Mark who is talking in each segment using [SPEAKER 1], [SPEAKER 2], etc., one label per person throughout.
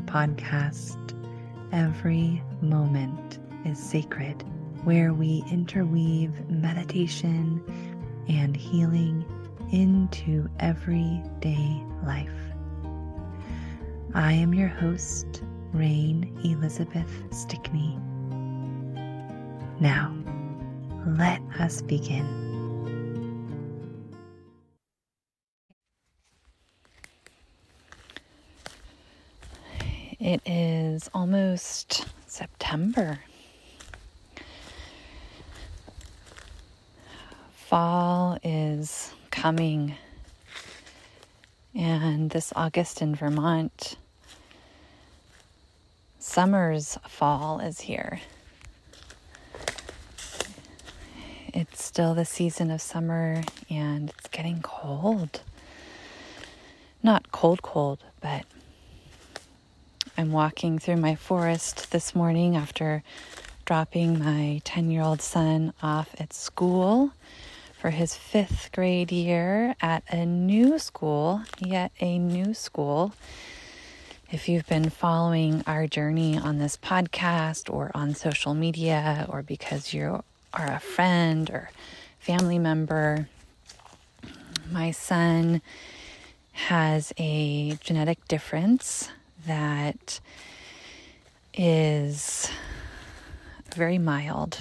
[SPEAKER 1] the podcast, Every Moment is Sacred, where we interweave meditation and healing into everyday life. I am your host, Rain Elizabeth Stickney. Now, let us begin. It is almost September. Fall is coming, and this August in Vermont, summer's fall is here. It's still the season of summer, and it's getting cold. Not cold, but I'm walking through my forest this morning after dropping my 10-year-old son off at school for his 5th grade year at a new school, yet a new school. If you've been following our journey on this podcast or on social media, or because you are a friend or family member, my son has a genetic difference that is very mild.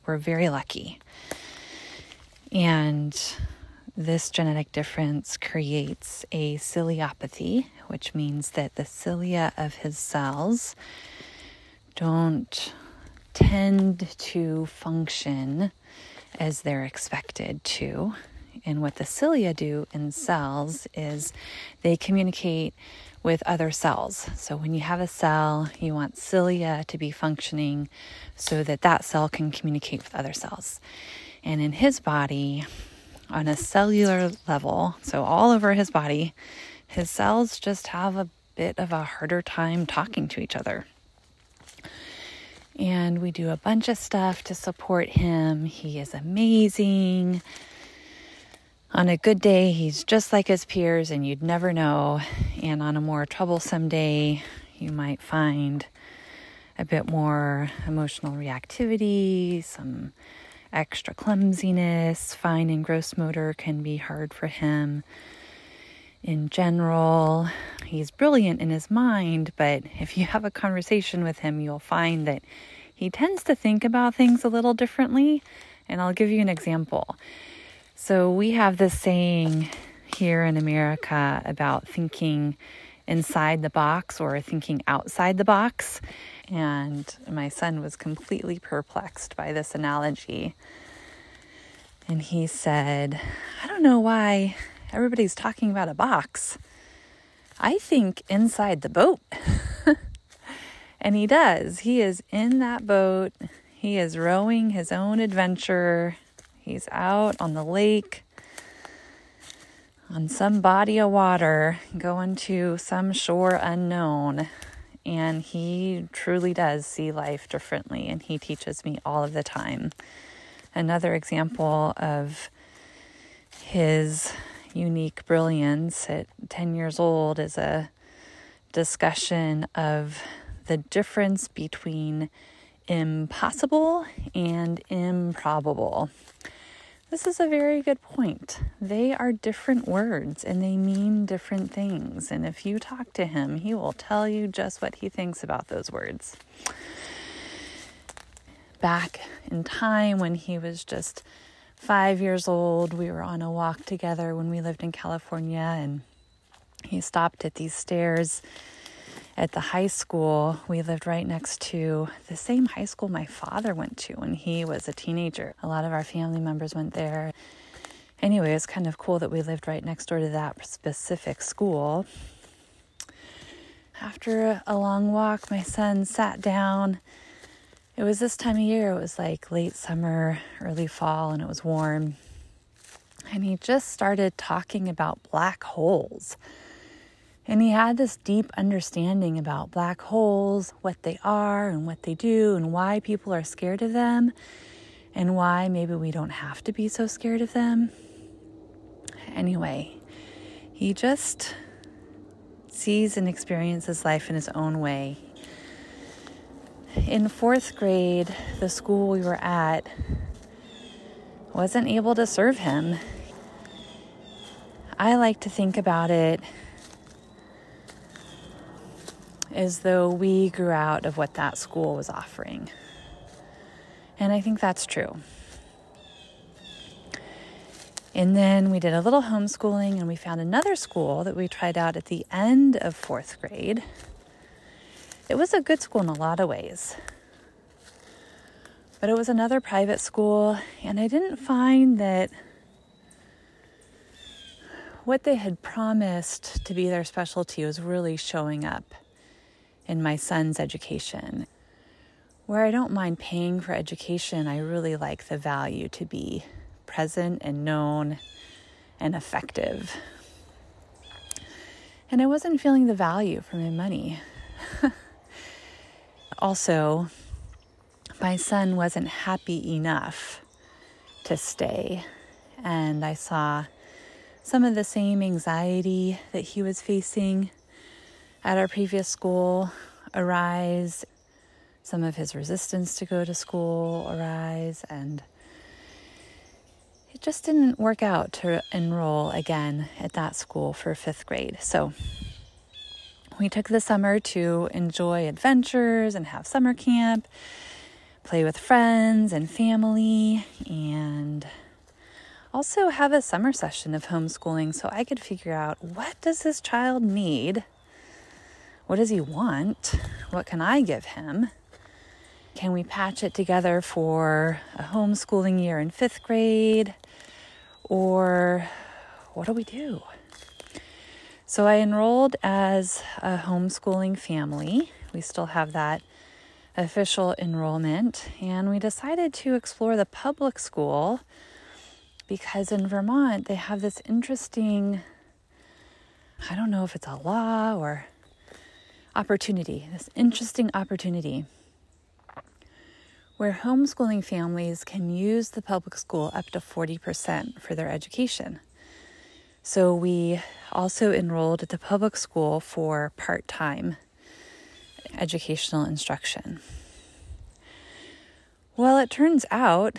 [SPEAKER 1] We're very lucky. And this genetic difference creates a ciliopathy, which means that the cilia of his cells don't tend to function as they're expected to. And what the cilia do in cells is they communicate with other cells. So when you have a cell, you want cilia to be functioning so that that cell can communicate with other cells. And in his body, on a cellular level, so all over his body, his cells just have a bit of a harder time talking to each other. And we do a bunch of stuff to support him. He is amazing. On a good day, he's just like his peers, and you'd never know. And on a more troublesome day, you might find a bit more emotional reactivity, some extra clumsiness. Fine and gross motor can be hard for him. In general, he's brilliant in his mind, but if you have a conversation with him, you'll find that he tends to think about things a little differently. And I'll give you an example. So we have this saying here in America about thinking inside the box or thinking outside the box. And my son was completely perplexed by this analogy. And he said, I don't know why everybody's talking about a box. I think inside the boat. And he does. He is in that boat. He is rowing his own adventure. He's out on the lake, on some body of water, going to some shore unknown. And he truly does see life differently, and he teaches me all of the time. Another example of his unique brilliance at 10 years old is a discussion of the difference between impossible and improbable. This is a very good point. They are different words and they mean different things. And if you talk to him, he will tell you just what he thinks about those words. Back in time when he was just 5 years old, we were on a walk together when we lived in California, and he stopped at these stairs at the high school. We lived right next to the same high school my father went to when he was a teenager. A lot of our family members went there. Anyway, it's kind of cool that we lived right next door to that specific school. After a long walk, my son sat down. It was this time of year. It was like late summer, early fall, and it was warm. And he just started talking about black holes. And he had this deep understanding about black holes, what they are and what they do, and why people are scared of them, and why maybe we don't have to be so scared of them. Anyway, he just sees and experiences life in his own way. In 4th grade, the school we were at wasn't able to serve him. I like to think about it as though we grew out of what that school was offering. And I think that's true. And then we did a little homeschooling, and we found another school that we tried out at the end of 4th grade. It was a good school in a lot of ways. But it was another private school, and I didn't find that what they had promised to be their specialty was really showing up in my son's education. Where I don't mind paying for education, I really like the value to be present and known and effective. And I wasn't feeling the value for my money. Also, my son wasn't happy enough to stay, and I saw some of the same anxiety that he was facing at our previous school arise, some of his resistance to go to school arise, and it just didn't work out to enroll again at that school for 5th grade. So we took the summer to enjoy adventures and have summer camp, play with friends and family, and also have a summer session of homeschooling so I could figure out, what does this child need? What does he want? What can I give him? Can we patch it together for a homeschooling year in 5th grade? Or what do we do? So I enrolled as a homeschooling family. We still have that official enrollment. And we decided to explore the public school because in Vermont, they have this interesting, I don't know if it's a law or opportunity, this interesting opportunity where homeschooling families can use the public school up to 40% for their education. So we also enrolled at the public school for part-time educational instruction. Well, it turns out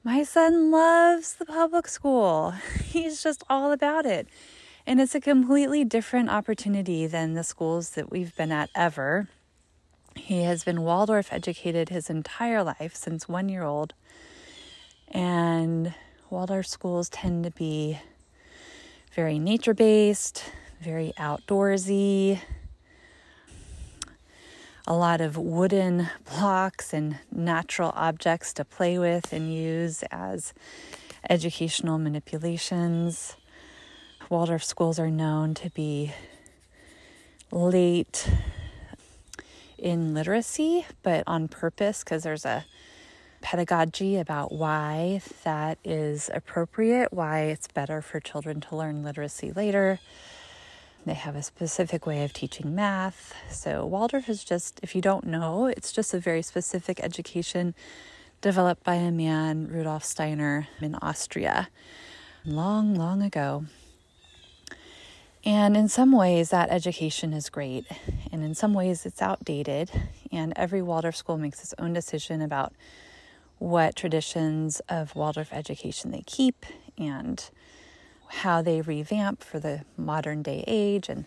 [SPEAKER 1] my son loves the public school. He's just all about it. And it's a completely different opportunity than the schools that we've been at ever. He has been Waldorf educated his entire life since 1 year old. And Waldorf schools tend to be very nature-based, very outdoorsy, a lot of wooden blocks and natural objects to play with and use as educational manipulations. Waldorf schools are known to be late in literacy, but on purpose, because there's a pedagogy about why that is appropriate, why it's better for children to learn literacy later. They have a specific way of teaching math. So Waldorf is just, if you don't know, it's just a very specific education developed by a man, Rudolf Steiner, in Austria, long, long ago. And in some ways, that education is great. And in some ways, it's outdated. And every Waldorf school makes its own decision about what traditions of Waldorf education they keep and how they revamp for the modern day age and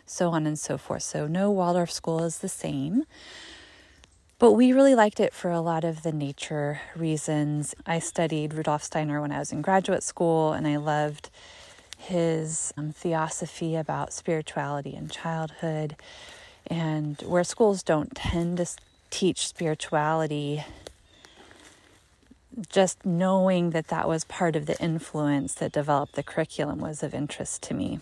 [SPEAKER 1] so on and so forth. So no Waldorf school is the same. But we really liked it for a lot of the nature reasons. I studied Rudolf Steiner when I was in graduate school, and I loved his theosophy about spirituality and childhood. And where schools don't tend to teach spirituality, just knowing that that was part of the influence that developed the curriculum was of interest to me.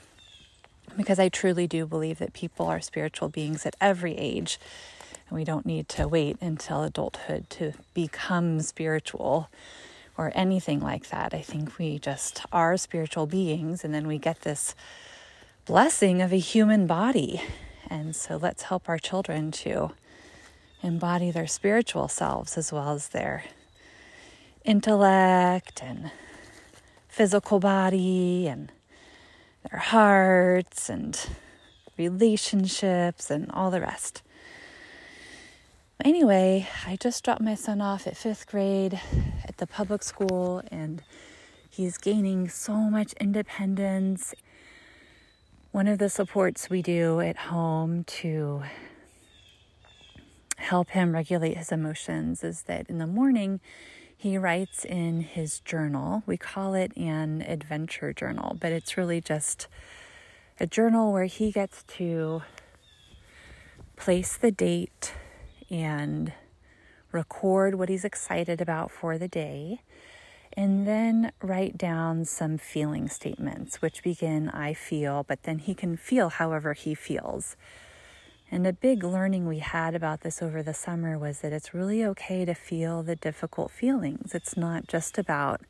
[SPEAKER 1] Because I truly do believe that people are spiritual beings at every age. And we don't need to wait until adulthood to become spiritual or anything like that. I think we just are spiritual beings, and then we get this blessing of a human body. And so let's help our children to embody their spiritual selves as well as their intellect and physical body and their hearts and relationships and all the rest. Anyway, I just dropped my son off at 5th grade at the public school, and he's gaining so much independence. One of the supports we do at home to help him regulate his emotions is that in the morning, he writes in his journal. We call it an adventure journal, but it's really just a journal where he gets to place the date and record what he's excited about for the day, and then write down some feeling statements, which begin, I feel, but then he can feel however he feels. And a big learning we had about this over the summer was that it's really okay to feel the difficult feelings. It's not just about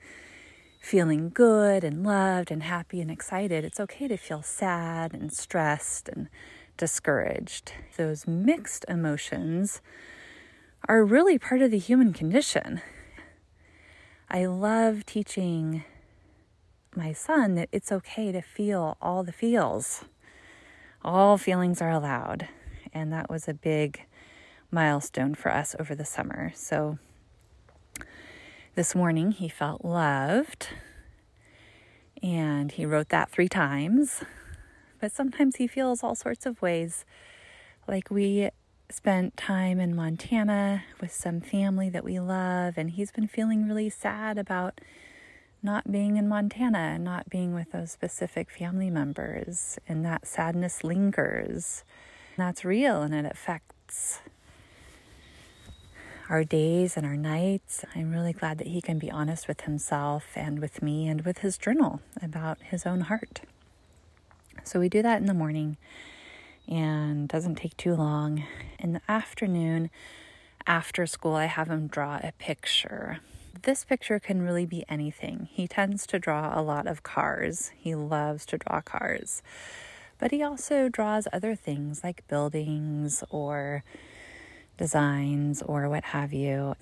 [SPEAKER 1] feeling good and loved and happy and excited. It's okay to feel sad and stressed and discouraged. Those mixed emotions are really part of the human condition. I love teaching my son that it's okay to feel all the feels. All feelings are allowed. And that was a big milestone for us over the summer. So this morning he felt loved, and he wrote that 3 times. But sometimes he feels all sorts of ways. Like we spent time in Montana with some family that we love, and he's been feeling really sad about not being in Montana and not being with those specific family members. And that sadness lingers. That's real, and it affects our days and our nights. I'm really glad that he can be honest with himself and with me and with his journal about his own heart. So we do that in the morning, and it doesn't take too long. In the afternoon, after school, I have him draw a picture. This picture can really be anything. He tends to draw a lot of cars. He loves to draw cars. But he also draws other things like buildings or designs or what have you.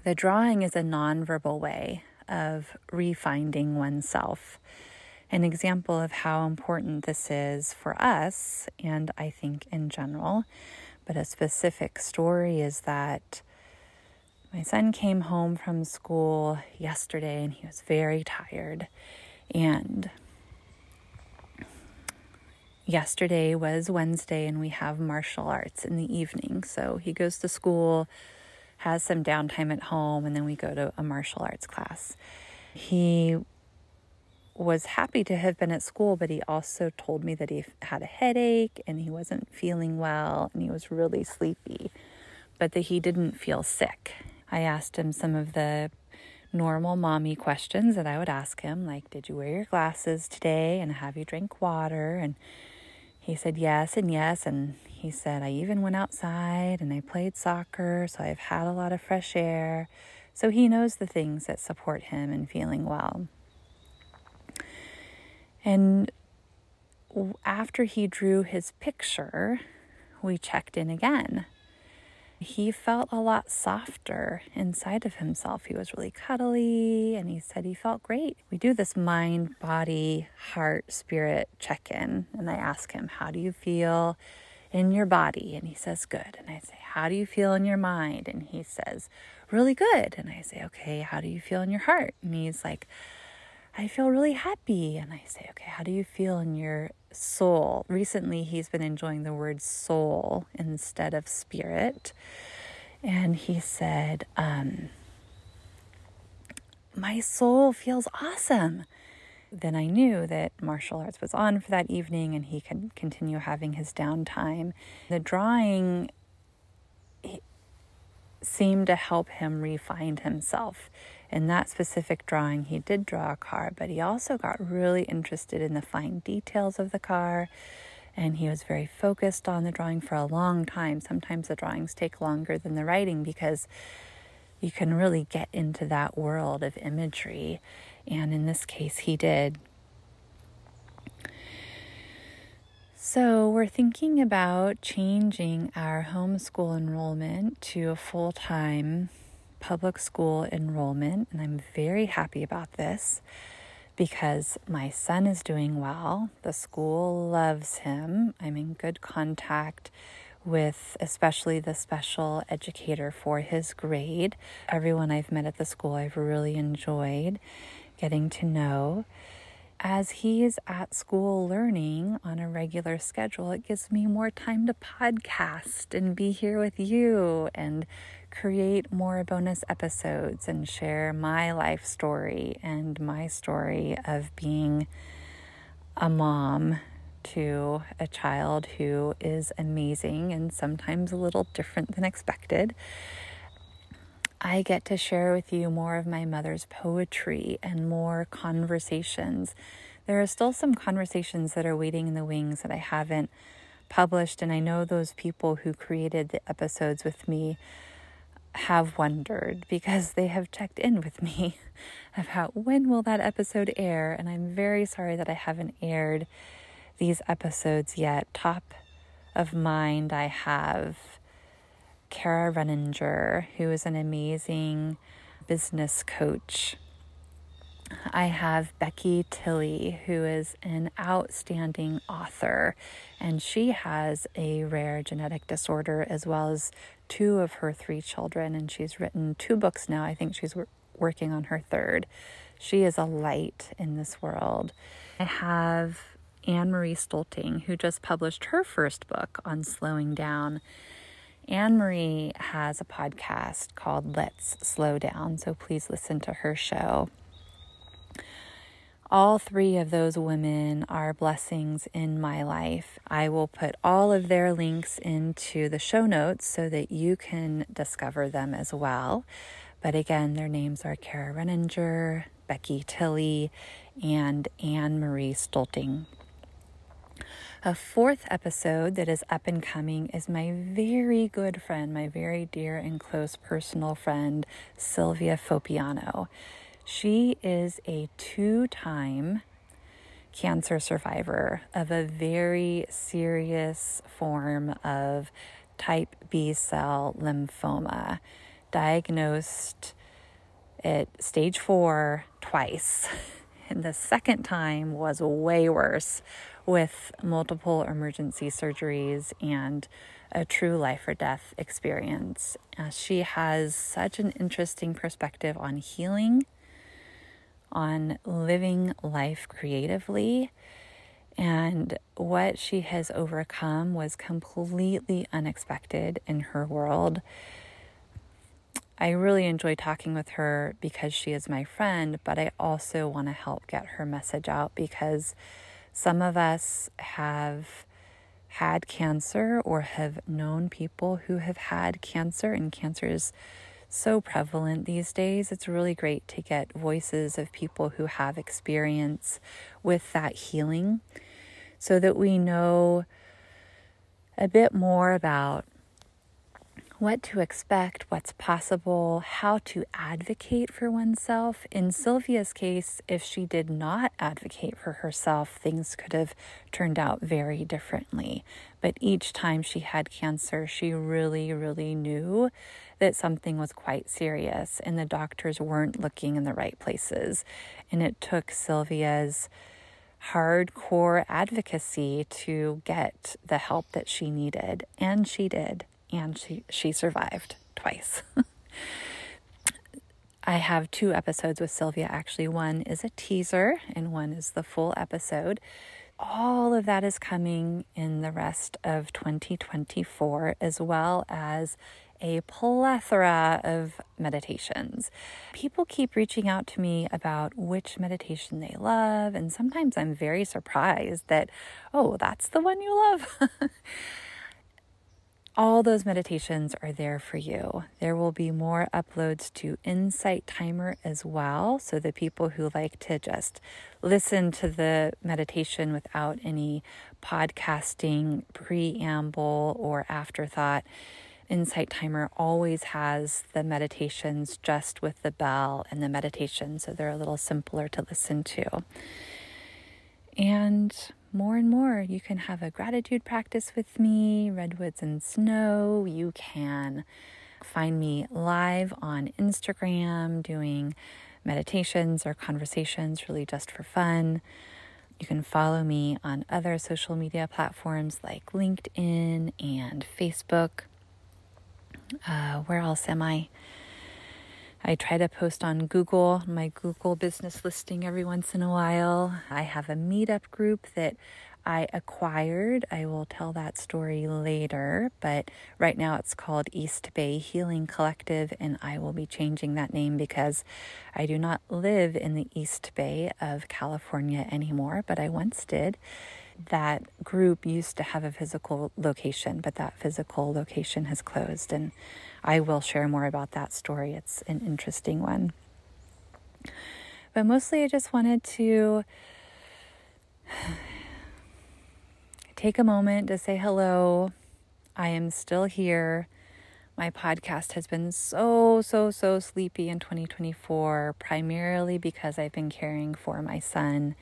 [SPEAKER 1] The drawing is a nonverbal way of refinding oneself. An example of how important this is for us, and I think in general, but a specific story is that my son came home from school yesterday and he was very tired. And yesterday was Wednesday, and we have martial arts in the evening. So he goes to school, has some downtime at home, and then we go to a martial arts class. He was happy to have been at school, but he also told me that he had a headache and he wasn't feeling well and he was really sleepy, but that he didn't feel sick. I asked him some of the normal mommy questions that I would ask him, like, did you wear your glasses today, and have you drank water? And he said yes and yes, and he said, I even went outside and I played soccer, so I've had a lot of fresh air. So he knows the things that support him in feeling well. And after he drew his picture, we checked in again. He felt a lot softer inside of himself. He was really cuddly, and he said he felt great. We do this mind, body, heart, spirit check-in, and I ask him, how do you feel in your body? And he says, good. And I say, how do you feel in your mind? And he says, really good. And I say, okay, how do you feel in your heart? And he's like, I feel really happy. And I say, okay, how do you feel in your soul? Recently, he's been enjoying the word soul instead of spirit. And he said, my soul feels awesome. Then I knew that martial arts was on for that evening and he could continue having his downtime. The drawing seemed to help him refine himself. In that specific drawing, he did draw a car, but he also got really interested in the fine details of the car, and he was very focused on the drawing for a long time. Sometimes the drawings take longer than the writing because you can really get into that world of imagery, and in this case, he did. So we're thinking about changing our homeschool enrollment to a full-time public school enrollment, and I'm very happy about this because my son is doing well. The school loves him. I'm in good contact with especially the special educator for his grade. Everyone I've met at the school I've really enjoyed getting to know. As he is at school learning on a regular schedule, it gives me more time to podcast and be here with you and create more bonus episodes and share my life story and my story of being a mom to a child who is amazing and sometimes a little different than expected. I get to share with you more of my mother's poetry and more conversations. There are still some conversations that are waiting in the wings that I haven't published, and I know those people who created the episodes with me have wondered because they have checked in with me about when will that episode air, and I'm very sorry that I haven't aired these episodes yet. Top of mind, I have Kara Renninger, who is an amazing business coach. I have Becky Tilley, who is an outstanding author, and she has a rare genetic disorder as well as 2 of her 3 children, and she's written 2 books now. I think she's working on her 3rd. She is a light in this world. I have Anne-Marie Stolting, who just published her first book on slowing down. Anne-Marie has a podcast called Let's Slow Down, so please listen to her show. All 3 of those women are blessings in my life. I will put all of their links into the show notes so that you can discover them as well. But again, their names are Kara Renninger, Becky Tilley, and Anne-Marie Stolting. A 4th episode that is up and coming is my very good friend, my very dear and close personal friend, Sylvia Fopiano. She is a 2-time cancer survivor of a very serious form of type B cell lymphoma, diagnosed at stage 4 twice. And the 2nd time was way worse, with multiple emergency surgeries and a true life or death experience. She has such an interesting perspective on healing, on living life creatively, and what she has overcome was completely unexpected in her world. I really enjoy talking with her because she is my friend, but I also want to help get her message out because some of us have had cancer or have known people who have had cancer, and cancer is so prevalent these days. It's really great to get voices of people who have experience with that healing so that we know a bit more about what to expect, what's possible, how to advocate for oneself. In Sylvia's case, if she did not advocate for herself, things could have turned out very differently. But each time she had cancer, she really, really knew that something was quite serious and the doctors weren't looking in the right places. And it took Sylvia's hardcore advocacy to get the help that she needed. And she did. And she survived twice. I have 2 episodes with Sylvia, actually. One is a teaser and one is the full episode. All of that is coming in the rest of 2024, as well as a plethora of meditations. People keep reaching out to me about which meditation they love, and sometimes I'm very surprised that, oh, that's the one you love. All those meditations are there for you. There will be more uploads to Insight Timer as well, so the people who like to just listen to the meditation without any podcasting preamble or afterthought. Insight Timer always has the meditations just with the bell and the meditation, so they're a little simpler to listen to. And more, you can have a gratitude practice with me, redwoods and snow. You can find me live on Instagram doing meditations or conversations, really just for fun. You can follow me on other social media platforms like LinkedIn and Facebook. Where else am I? I try to post on Google, my Google business listing every once in a while. I have a meetup group that I acquired. I will tell that story later, but right now it's called East Bay Healing Collective, and I will be changing that name because I do not live in the East Bay of California anymore, but I once did. That group used to have a physical location, but that physical location has closed, and I will share more about that story. It's an interesting one. But mostly I just wanted to take a moment to say hello. I am still here. My podcast has been so sleepy in 2024, primarily because I've been caring for my son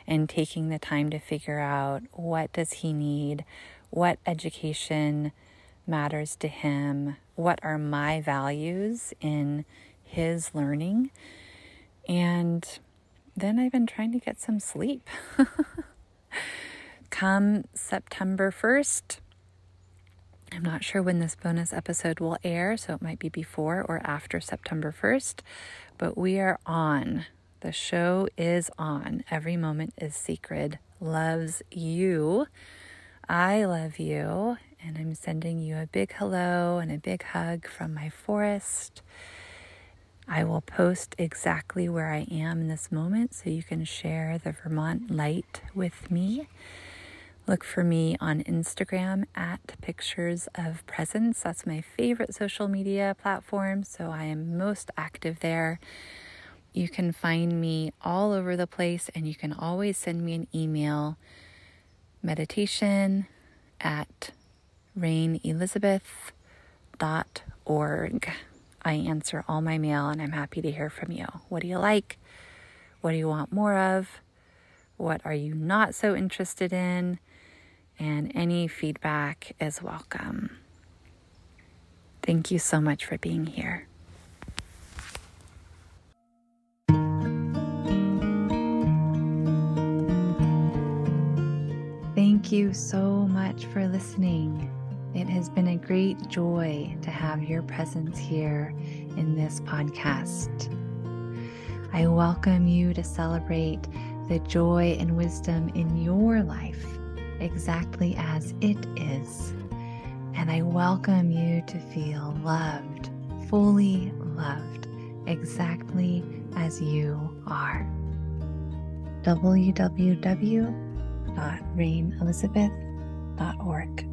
[SPEAKER 1] and taking the time to figure out what does he need, what education matters to him, what are my values in his learning. And then I've been trying to get some sleep. Come September 1st, I'm not sure when this bonus episode will air, so it might be before or after September 1st, but we are on. The show is on. Every moment is sacred. Loves you. I love you, and I'm sending you a big hello and a big hug from my forest. I will post exactly where I am in this moment so you can share the Vermont light with me. Look for me on Instagram at Pictures of Presence. That's my favorite social media platform, so I am most active there. You can find me all over the place, and you can always send me an email, meditation@rainelizabeth.org. I answer all my mail, and I'm happy to hear from you. What do you like? What do you want more of? What are you not so interested in? And any feedback is welcome. Thank you so much for being here. Thank you so much for listening. It has been a great joy to have your presence here in this podcast. I welcome you to celebrate the joy and wisdom in your life exactly as it is. And I welcome you to feel loved, fully loved, exactly as you are. www.rainelizabeth.org